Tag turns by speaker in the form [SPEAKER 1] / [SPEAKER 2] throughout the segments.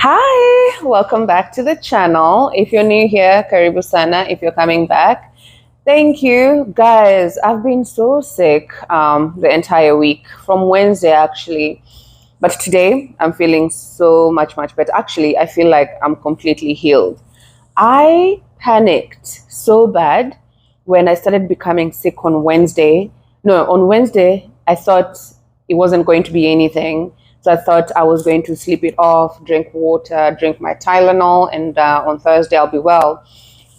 [SPEAKER 1] Hi, welcome back to the channel. If you're new here, Karibu Sana. If you're coming back, thank you. Guys, I've been so sick the entire week, from Wednesday actually. But today, I'm feeling so much better. Actually, I feel like I'm completely healed. I panicked so bad when I started becoming sick on Wednesday. No, on Wednesday, I thought it wasn't going to be anything. So I thought I was going to sleep it off, drink water, drink my Tylenol, and on Thursday I'll be well.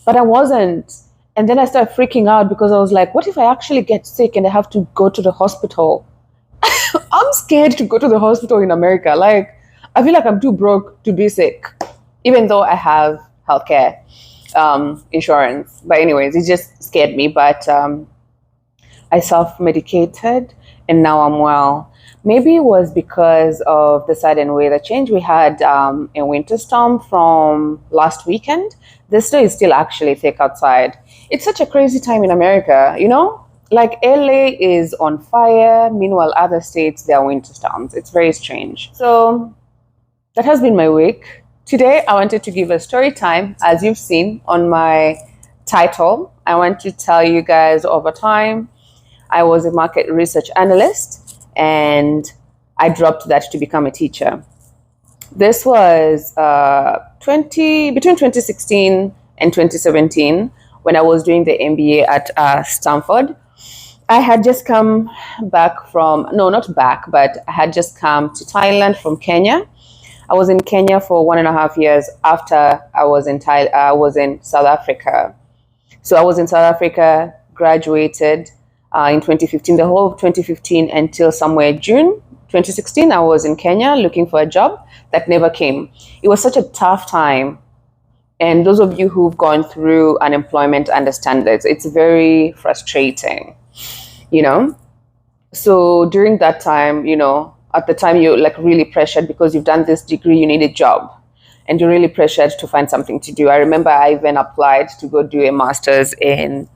[SPEAKER 1] But I wasn't. And then I started freaking out because I was like, what if I actually get sick and I have to go to the hospital? I'm scared to go to the hospital in America. Like, I feel like I'm too broke to be sick, even though I have healthcare insurance. But anyways, it just scared me. But I self-medicated and now I'm well. Maybe it was because of the sudden weather change. We had a winter storm from last weekend. The snow is still actually thick outside. It's such a crazy time in America, you know? Like LA is on fire, meanwhile other states, there are winter storms. It's very strange. So that has been my week. Today, I wanted to give a story time, as you've seen on my title. I want to tell you guys over time, I was a market research analyst and I dropped that to become a teacher. This was between 2016 and 2017 when I was doing the MBA at Stanford. I had just come back from, no, not back, but I had just come to Thailand from Kenya. I was in Kenya for 1.5 years after I was in South Africa. So I was in South Africa, graduated in 2015, the whole of 2015 until somewhere June 2016, I was in Kenya looking for a job that never came. It was such a tough time. And those of you who've gone through unemployment understand this. It's very frustrating, you know? So during that time, you know, at the time you're like really pressured because you've done this degree, you need a job. And you're really pressured to find something to do. I remember I even applied to go do a master's in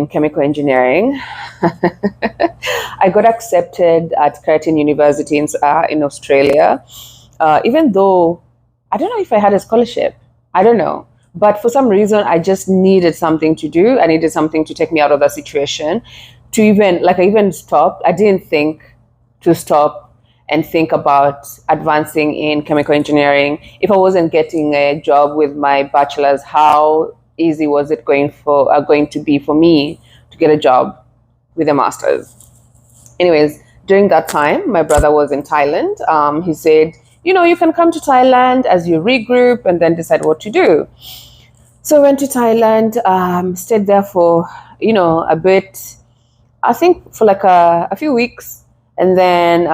[SPEAKER 1] chemical engineering. I got accepted at Curtin University in Australia, even though I don't know if I had a scholarship. I don't know. But for some reason, I just needed something to do. I needed something to take me out of that situation. To even, like, I even stopped. I didn't think to stop and think about advancing in chemical engineering. If I wasn't getting a job with my bachelor's, how easy was it going to be for me to get a job with a master's? Anyways, during that time, my brother was in Thailand. He said, you know, you can come to Thailand as you regroup and then decide what to do. So I went to Thailand, stayed there for, you know, a bit, I think for like a few weeks. And then,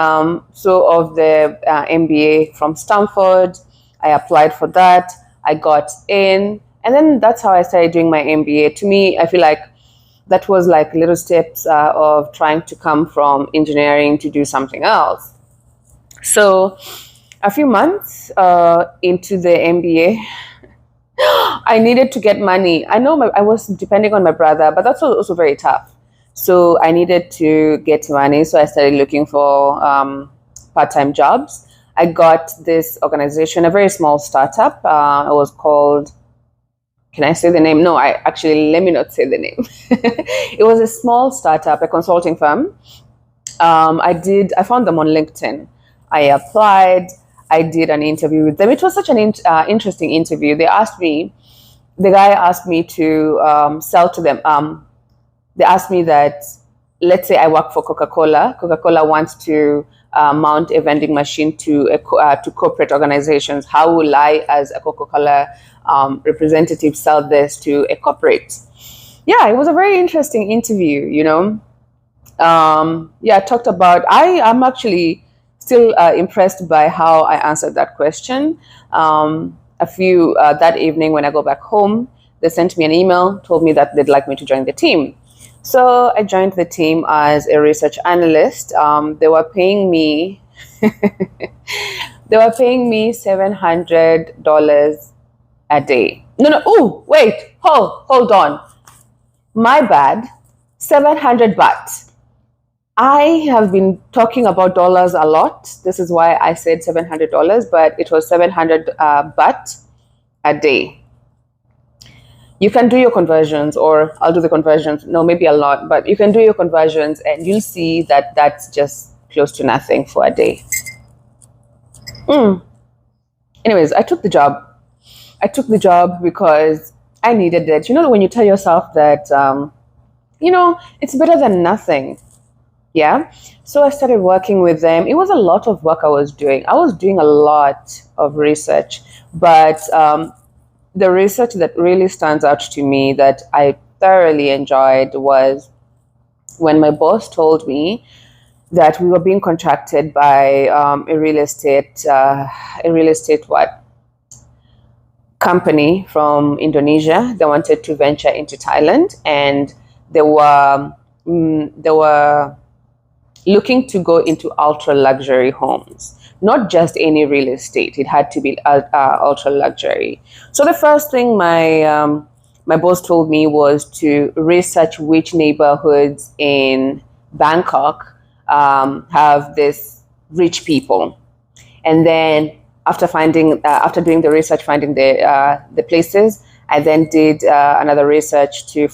[SPEAKER 1] so of the MBA from Stanford, I applied for that. I got in. And then that's how I started doing my MBA. To me, I feel like that was like little steps of trying to come from engineering to do something else. So a few months into the MBA, I needed to get money. I know I was depending on my brother, but that's also very tough. So I needed to get money. So I started looking for part-time jobs. I got this organization, a very small startup. It was called, can I say the name? No, let me not say the name. It was a small startup, a consulting firm. I found them on LinkedIn. I applied. I did an interview with them. It was such an interesting interview. The guy asked me to sell to them. They asked me that, let's say I work for Coca-Cola. Coca-Cola wants to mount a vending machine to corporate organizations. How will I, as a Coca-Cola representative, sell this to a corporate? Yeah, it was a very interesting interview, you know. Yeah, I talked about, I'm actually still impressed by how I answered that question. That evening when I go back home, they sent me an email, told me that they'd like me to join the team. So I joined the team as a research analyst. They were paying me $700 a day. No. Oh, wait. Hold on. My bad. 700 baht. I have been talking about dollars a lot. This is why I said $700, but it was 700 baht a day. You can do your conversions, or I'll do the conversions. No, maybe a lot, but you can do your conversions and you'll see that that's just close to nothing for a day. Anyways, I took the job. I took the job because I needed it. You know, when you tell yourself that, it's better than nothing. Yeah. So I started working with them. It was a lot of work I was doing. I was doing a lot of research, but the research that really stands out to me that I thoroughly enjoyed was when my boss told me that we were being contracted by a real estate company from Indonesia. They wanted to venture into Thailand, and they were looking to go into ultra luxury homes. Not just any real estate; it had to be ultra luxury. So the first thing my boss told me was to research which neighborhoods in Bangkok have this rich people, and then after doing the research, finding the places, I then did another research to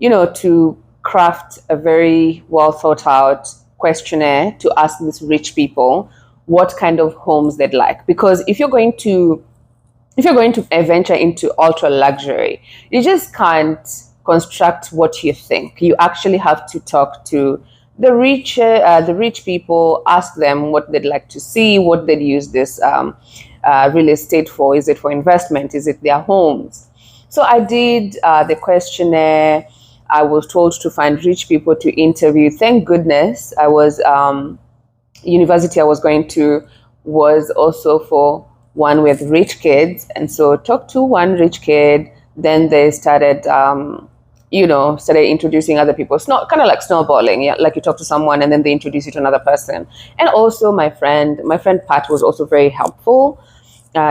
[SPEAKER 1] to craft a very well thought out questionnaire to ask these rich people what kind of homes they'd like. Because if you're going to venture into ultra luxury, you just can't construct what you think. You actually have to talk to the rich people, ask them what they'd like to see, what they'd use this real estate for. Is it for investment? Is it their homes? So I did the questionnaire. I was told to find rich people to interview. Thank goodness I was university I was going to was also for one with rich kids, and so talked to one rich kid. Then they started introducing other people. It's not kind of like snowballing, yeah. Like you talk to someone and then they introduce you to another person. And also my friend Pat was also very helpful.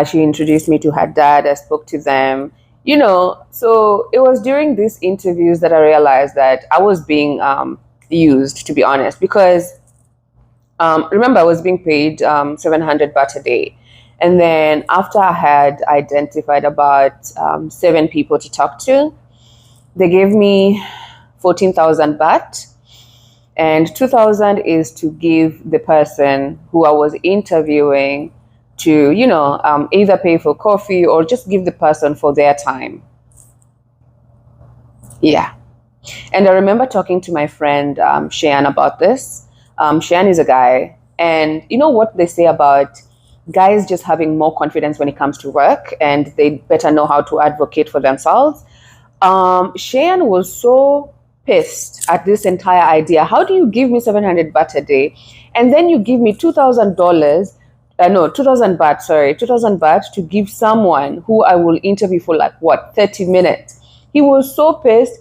[SPEAKER 1] She introduced me to her dad. I spoke to them. So it was during these interviews that I realized that I was being used, to be honest, because remember I was being paid 700 baht a day. And then after I had identified about 7 people to talk to, they gave me 14,000 baht, and 2,000 is to give the person who I was interviewing to, either pay for coffee or just give the person for their time. Yeah. And I remember talking to my friend Shayan about this. Shayan is a guy, and you know what they say about guys just having more confidence when it comes to work, and they better know how to advocate for themselves. Shayan was so pissed at this entire idea. How do you give me 700 baht a day, and then you give me $2,000? 2,000 baht. Sorry, 2,000 baht to give someone who I will interview for 30 minutes. He was so pissed.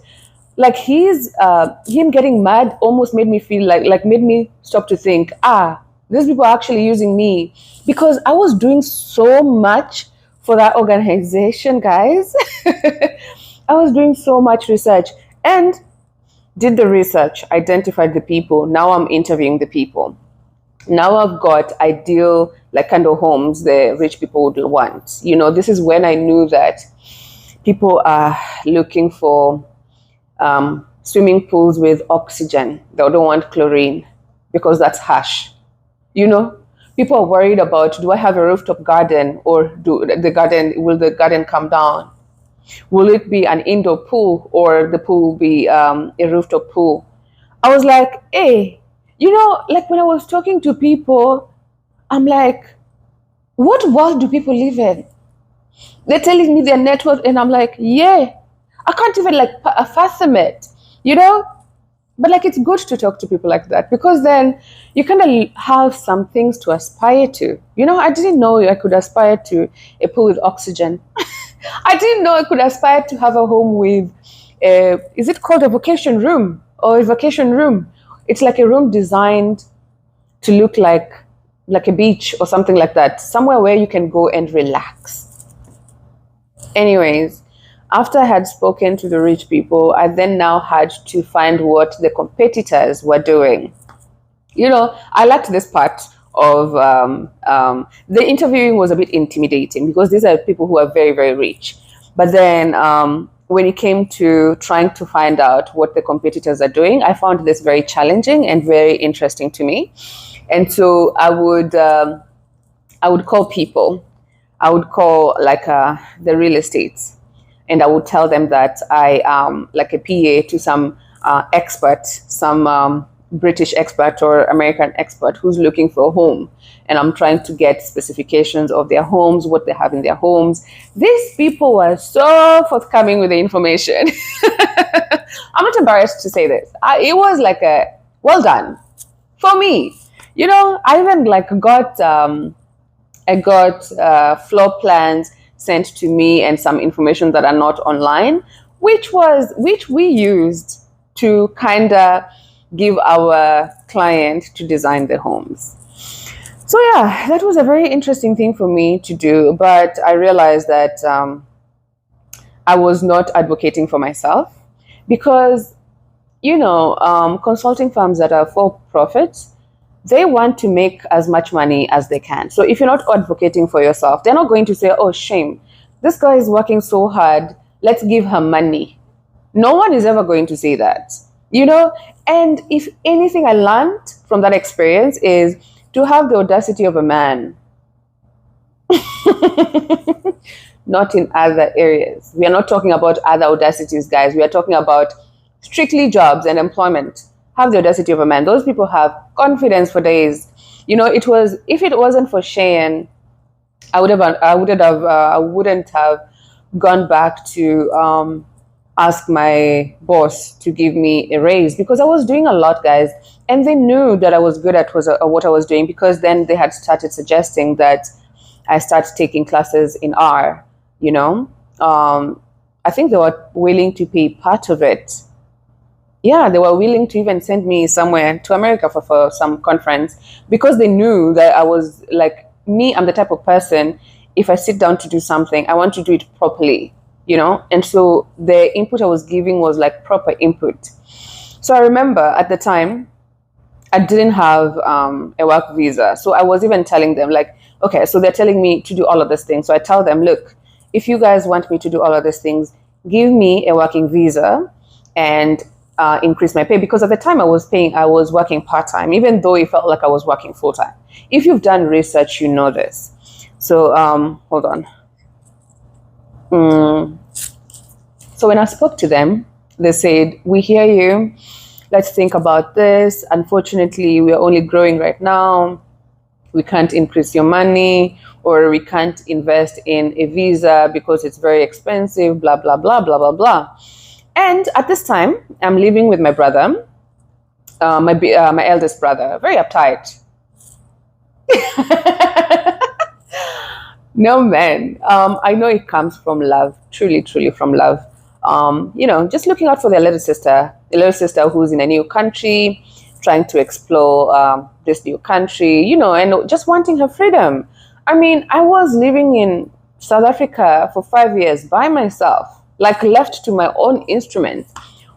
[SPEAKER 1] Like him getting mad almost made me feel made me stop to think. These people are actually using me, because I was doing so much for that organization, guys. I was doing so much research and did the research, identified the people. Now I'm interviewing the people. Now I've got ideal kind of homes the rich people would want. This is when I knew that people are looking for swimming pools with oxygen. They don't want chlorine because that's harsh. People are worried about, do I have a rooftop garden, or will the garden come down? Will it be an indoor pool, or the pool will be a rooftop pool? I was like, hey, when I was talking to people, I'm like, what world do people live in? They're telling me their net worth, and I'm like, yeah, I can't even fathom it, But it's good to talk to people like that, because then you kind of have some things to aspire to. I didn't know I could aspire to a pool with oxygen. I didn't know I could aspire to have a home with, is it called a vacation room or a vacation room? It's like a room designed to look like a beach or something like that, somewhere where you can go and relax. Anyways, After I had spoken to the rich people, I then now had to find what the competitors were doing. I liked this part of the interviewing was a bit intimidating because these are people who are very, very rich. But then when it came to trying to find out what the competitors are doing, I found this very challenging and very interesting to me. And so I would call people. I would call like the real estate, and I would tell them that I am like a PA to some expert, some British expert or American expert who's looking for a home. And I'm trying to get specifications of their homes, what they have in their homes. These people were so forthcoming with the information. I'm not embarrassed to say this. It was like a well done for me. I even like got floor plans sent to me and some information that are not online, which we used to kind of give our client to design the homes. So yeah, that was a very interesting thing for me to do, but I realized that I was not advocating for myself because consulting firms that are for profit, they want to make as much money as they can. So if you're not advocating for yourself, they're not going to say, oh, shame, this girl is working so hard, let's give her money. No one is ever going to say that, And if anything I learned from that experience is to have the audacity of a man. Not in other areas. We are not talking about other audacities, guys. We are talking about strictly jobs and employment. Have the audacity of a man. Those people have confidence for days. If it wasn't for Cheyenne, I wouldn't have gone back to ask my boss to give me a raise because I was doing a lot, guys, and they knew that I was good at what I was doing because then they had started suggesting that I start taking classes in R. I think they were willing to pay part of it. Yeah, they were willing to even send me somewhere to America for some conference because they knew that I was like me. I'm the type of person, if I sit down to do something, I want to do it properly, and so the input I was giving was like proper input. So I remember at the time I didn't have a work visa. So I was even telling them like, okay, so they're telling me to do all of these things. So I tell them, look, if you guys want me to do all of these things, give me a working visa and increase my pay, because at the time I was working part-time, even though it felt like I was working full-time. If you've done research, you know this. So hold on. So when I spoke to them, they said, we hear you, let's think about this. Unfortunately, we're only growing right now. We can't increase your money, or we can't invest in a visa because it's very expensive, blah, blah, blah, blah, blah, blah. And at this time, I'm living with my brother, my eldest brother, very uptight. No, man. I know it comes from love, truly, truly from love. Just looking out for their little sister who's in a new country, trying to explore this new country, and just wanting her freedom. I mean, I was living in South Africa for 5 years by myself, like left to my own instruments.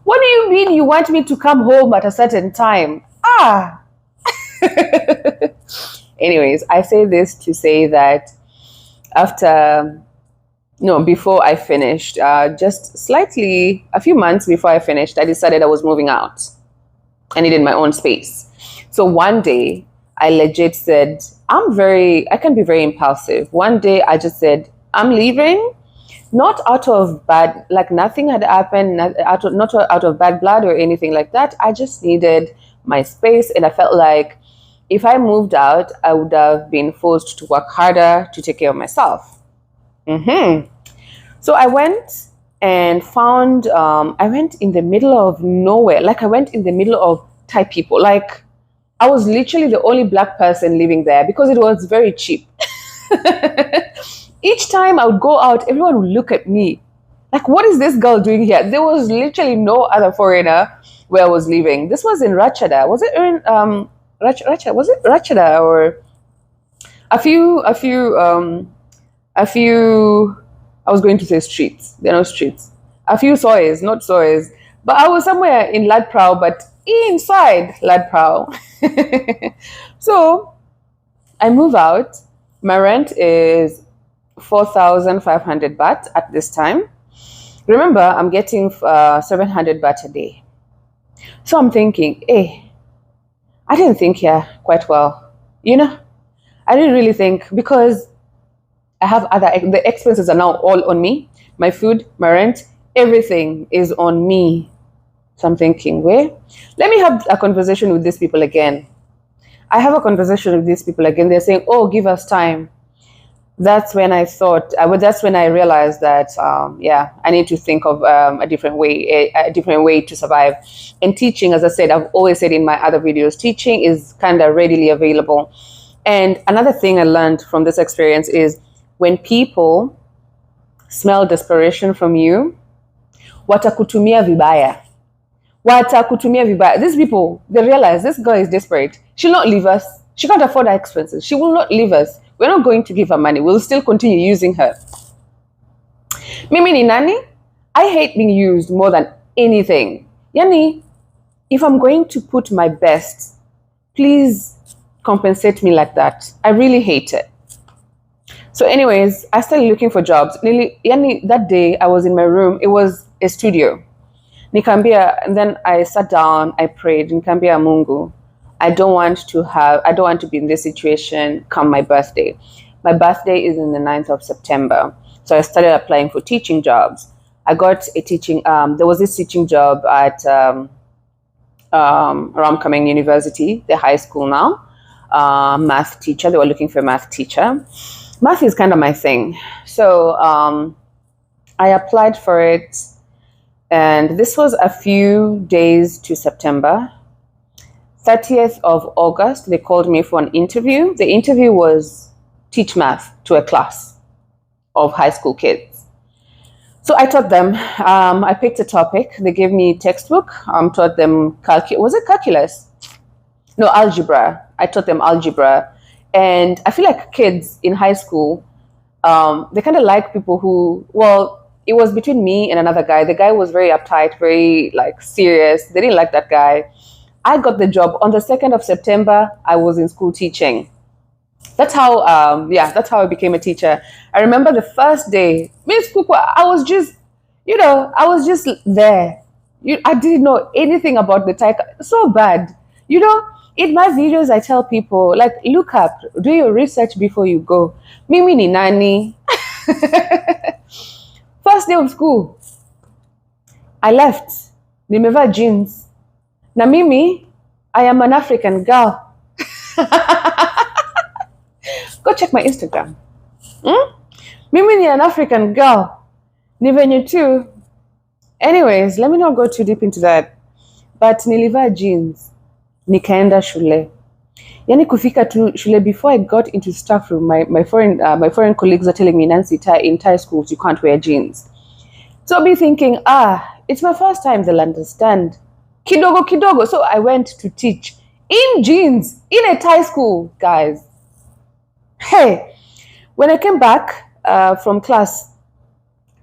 [SPEAKER 1] What do you mean you want me to come home at a certain time? Anyways, I say this to say that before I finished, just slightly, a few months before I finished, I decided I was moving out. I needed my own space. So one day I legit said, I can be very impulsive. One day I just said, I'm leaving. Not out of bad, like nothing had happened, not out of bad blood or anything like that. I just needed my space, and I felt like if I moved out, I would have been forced to work harder to take care of myself. So I went and found, I went in the middle of nowhere. Like I went in the middle of Thai people. Like I was literally the only black person living there because it was very cheap. Each time I would go out, everyone would look at me like, what is this girl doing here? There was literally no other foreigner where I was living. This was in Ratchada. Was it in Ratchada? Was it Ratchada or a few I was going to say streets. They're not streets. A few sois, not sois. But I was somewhere in Ladprow, but inside Ladprow. So I move out. My rent is 4,500 baht at this time. Remember, I'm getting 700 baht a day. So I'm thinking, hey, I didn't think here quite well. You know, I didn't really think, because I have the expenses are now all on me. My food, my rent, everything is on me. So I'm thinking, wait, let me have a conversation with these people again. I have a conversation with these people again. They're saying, oh, give us time. That's when I thought, that's when I realized that, I need to think of a different way to survive. And teaching, as I said, I've always said in my other videos, teaching is kind of readily available. And another thing I learned from this experience is when people smell desperation from you, watakutumia vibaya. Watakutumia vibaya. These people, they realize this girl is desperate. She'll not leave us. She can't afford our expenses. She will not leave us. We're not going to give her money. We'll still continue using her. Mimi ni nani? I hate being used more than anything. Yani, if I'm going to put my best, please compensate me like that. I really hate it. So anyways, I started looking for jobs. Yani, that day I was in my room. It was a studio. Nikambia, and then I sat down, I prayed. Nikambia Mungu, I don't want to be in this situation come my birthday. My birthday is in the 9th of September. So I started applying for teaching jobs. I got a teaching, there was this teaching job at Ramkameng University, the high school now, math teacher. They were looking for a math teacher. Math is kind of my thing. So I applied for it. And this was a few days to September. 30th of August, they called me for an interview. The interview was teach math to a class of high school kids. So I taught them. I picked a topic. They gave me a textbook. Taught them was it calculus? No, algebra. I taught them algebra. And I feel like kids in high school, they kind of like people who, it was between me and another guy. The guy was very uptight, very serious. They didn't like that guy. I got the job on the 2nd of September. I was in school teaching. That's how I became a teacher. I remember the first day, I was just there. I didn't know anything about the Thai. So bad. In my videos, I tell people, look up, do your research before you go. Mimi ni nani? First day of school, I left. Nimeva jeans. Na mimi, I am an African girl. Go check my Instagram. Mimi ni an African girl. Ni venye tu. Anyways, let me not go too deep into that. But niliva jeans. Nikaenda shule. Yani kufika tu shule, before I got into staff room, my foreign colleagues are telling me, Nancy, in Thai schools, you can't wear jeans. So I'll be thinking, it's my first time, they'll understand. Kidogo. So I went to teach in jeans in a Thai school, guys. Hey, when I came back from class,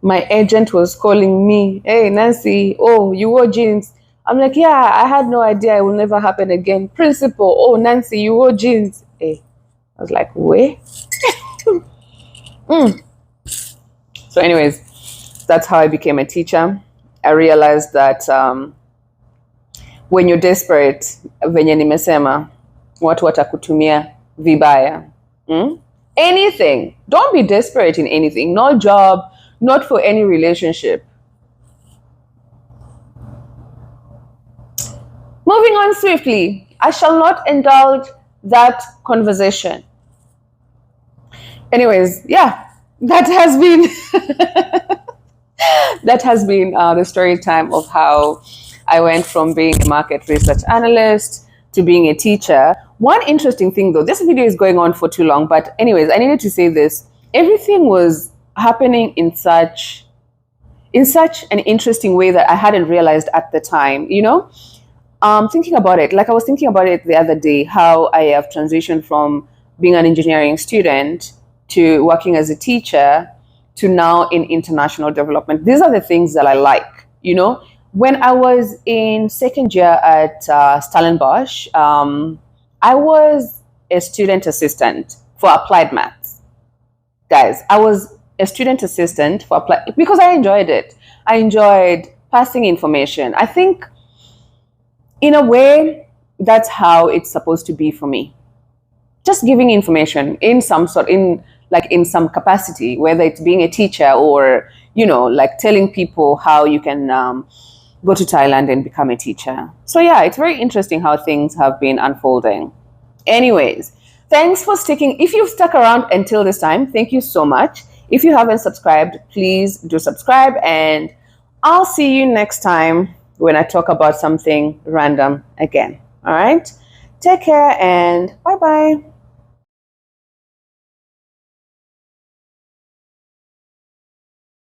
[SPEAKER 1] my agent was calling me, hey, Nancy, oh, you wore jeans. I'm like, yeah, I had no idea. It will never happen again. Principal, oh, Nancy, you wore jeans. Hey, I was like, wait. So anyways, that's how I became a teacher. I realized that when you're desperate, venye nimesema, watu watakutumia vibaya. Anything. Don't be desperate in anything. No job, not for any relationship. Moving on swiftly, I shall not indulge that conversation. Anyways, yeah, that has been the story time of how I went from being a market research analyst to being a teacher. One interesting thing though, this video is going on for too long, but anyways, I needed to say this. Everything was happening in such an interesting way that I hadn't realized at the time, thinking about it, I was thinking about it the other day, how I have transitioned from being an engineering student to working as a teacher. to now in international development. These are the things that I like, you know. When I was in second year at Stellenbosch, I was a student assistant for applied maths. Guys, I was a student assistant for applied because I enjoyed it. I enjoyed passing information. I think, in a way, that's how it's supposed to be for me. Just giving information in some sort, in some capacity, whether it's being a teacher or, like telling people how you can go to Thailand and become a teacher. So yeah, it's very interesting how things have been unfolding. Anyways, thanks for sticking. If you've stuck around until this time, thank you so much. If you haven't subscribed, please do subscribe, and I'll see you next time when I talk about something random again. All right? Take care and bye-bye.